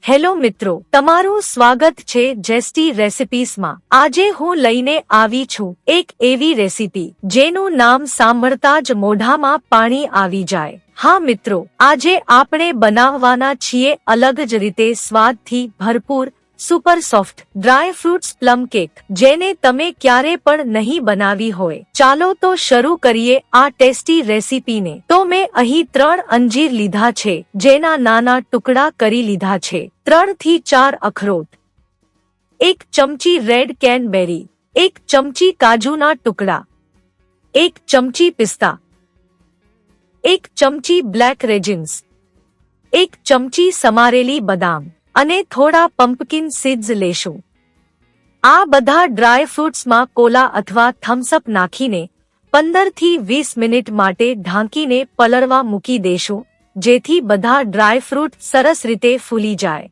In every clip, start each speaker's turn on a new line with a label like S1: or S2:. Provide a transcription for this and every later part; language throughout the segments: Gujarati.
S1: હેલો મિત્રો, તમારું સ્વાગત છે જેસ્ટી રેસિપીસમાં। આજે હું લઈને આવી છું એક એવી રેસિપી જેનું નામ સાંભળતા જ મોઢામાં પાણી આવી જાય। હા મિત્રો, આજે આપણે બનાવવાના છીએ અલગ જ રીતે સ્વાદથી ભરપૂર super soft dry fruits plum cake, જેને તમે ક્યારે પણ નહીં બનાવી હોય। ચાલો તો શરૂ કરીએ આ ટેસ્ટી રેસિપીને। તો મેં અહીં 3 અંજીર લીધા છે, જેના નાના ટુકડા કરી લીધા છે। 3 થી 4 અખરોટ, 1 ચમચી રેડ કેનબેરી, 1 ચમચી કાજુના ટુકડા, 1 ચમચી પિસ્તા, 1 ચમચી બ્લેક રેજિન્સ, 1 ચમચી સમારેલી બદામ અને થોડા પમ્પકિન સીડ્સ લેશું। આ બધા ડ્રાય ફ્રૂટ્સમાં કોલા અથવા થમ્સઅપ નાખીને 15 થી 20 મિનિટ માટે ઢાંકીને પલળવા મૂકી દેશું, જેથી બધા ડ્રાય ફ્રૂટ સરસ રીતે ફૂલી જાય।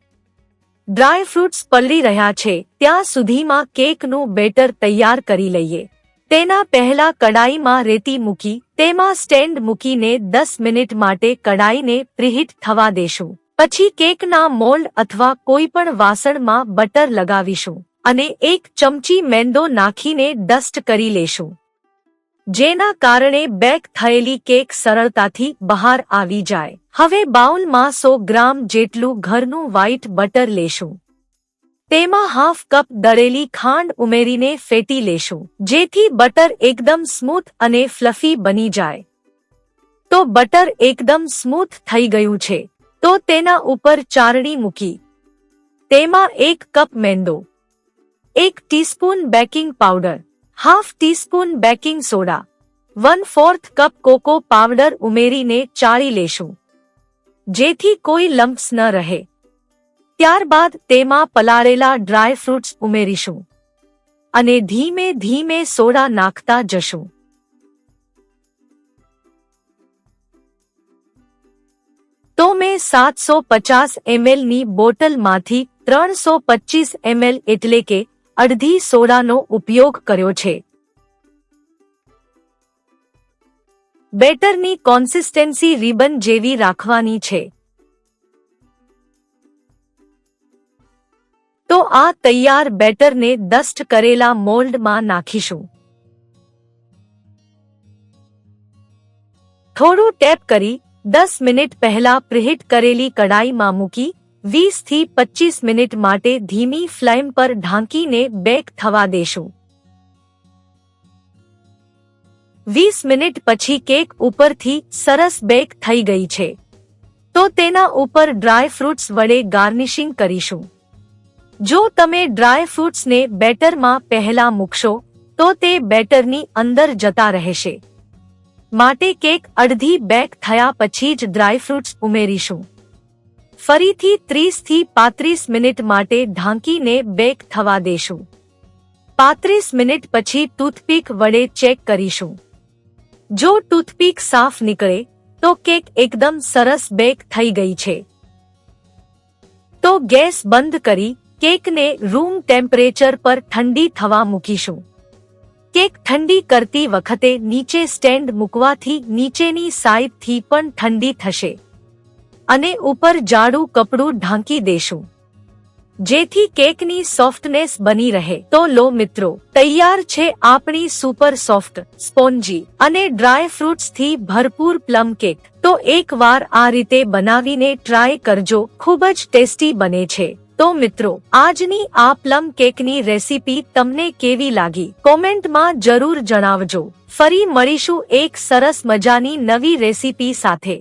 S1: ડ્રાય ફ્રૂટ્સ પલળી રહ્યા છે ત્યાં સુધીમાં કેકનું બેટર તૈયાર કરી લઈએ। તેના પહેલા કડાઈમાં રેતી મૂકી તેમાં સ્ટેન્ડ મૂકીને 10 મિનિટ માટે કડાઈને પ્રીહીટ થવા દેશું। પછી કેકના મોલ્ડ અથવા કોઈ પણ વાસણમાં બટર લગાવીશું અને 1 ચમચી મેંદો નાખીને ડસ્ટ કરી લેશું, જેના કારણે બેક થયેલી કેક સરળતાથી બહાર આવી જાય। હવે બાઉલમાં 100 ગ્રામ જેટલું ઘરનું વ્હાઇટ બટર લેશું। તેમાં હાફ કપ દળેલી ખાંડ ઉમેરીને ફેટી લેશું, જેથી બટર એકદમ સ્મૂથ અને ફ્લફી બની જાય। તો બટર એકદમ સ્મૂથ થઈ ગયું છે, તો તેના ઉપર ચારણી મૂકી તેમાં 1 કપ મેંદો, 1 teaspoon baking powder, half teaspoon baking soda, 1/4 cup cocoa powder ઉમેરીને ચાળી લેશું, જેથી કોઈ લમ્પ્સ ન રહે। ત્યારબાદ તેમાં પલાળેલા ડ્રાય ફ્રૂટ્સ ઉમેરીશું અને ધીમે ધીમે સોડા નાખતા જશું। તો મેં 750 ml ની બોટલમાંથી 325 ml એટલે કે અડધી સોડાનો ઉપયોગ કર્યો છે। બેટરની કોન્સિસ્ટન્સી રિબન જેવી રાખવાની છે। તો આ તૈયાર બેટરને ડસ્ટ કરેલા મોલ્ડમાં નાખીશું। થોડું ટેપ કરી 10 મિનિટ પહેલા પ્રીહીટ કરેલી કડાઈમાં મૂકી 20 થી 25 મિનિટ માટે ધીમી ફ્લેમ પર ઢાંકીને બેક થવા દેશું। 20 મિનિટ પછી કેક ઉપરથી સરસ બેક થઈ ગઈ છે, તો તેના ઉપર ડ્રાય ફ્રૂટ્સ વડે ગાર્નિશિંગ કરીશું। જો તમે ડ્રાય ફ્રૂટ્સને બેટરમાં પહેલા મૂકશો તો તે બેટરની અંદર જતા રહેશે, માટે કેક અડધી બેક થયા પછી જ ડ્રાય ફ્રૂટ્સ ઉમેરીશું। ફરીથી 30 થી 35 મિનિટ માટે ઢાંકીને બેક થવા દેશું। 35 મિનિટ પછી ટૂથપીક વડે ચેક કરીશું। જો ટૂથપીક સાફ નીકળે તો કેક એકદમ સરસ બેક થઈ ગઈ છે। તો ગેસ બંધ કરી કેકને રૂમ ટેમ્પરેચર પર ઠંડી થવા મૂકીશું। કેક ઠંડી કરતી વખતે નીચે સ્ટેન્ડ મૂકવાથી નીચેની સાઈડથી પણ ઠંડી થશે અને ઉપર જાડું કપડું ઢાંકી દેશું, જેથી કેકની સોફ્ટનેસ બની રહે। તો લો મિત્રો, તૈયાર છે આપણી સુપર સોફ્ટ, સ્પોન્જી અને ડ્રાય ફ્રૂટ્સથી ભરપૂર પ્લમ કેક। તો એકવાર આ રીતે બનાવીને ટ્રાય કરજો, ખૂબ જ ટેસ્ટી બને છે। તો મિત્રો, આજની આ પ્લમ કેકની રેસીપી તમને કેવી લાગી કોમેન્ટમાં જરૂર જણાવજો। ફરી મળીશું એક સરસ મજાની નવી રેસીપી સાથે।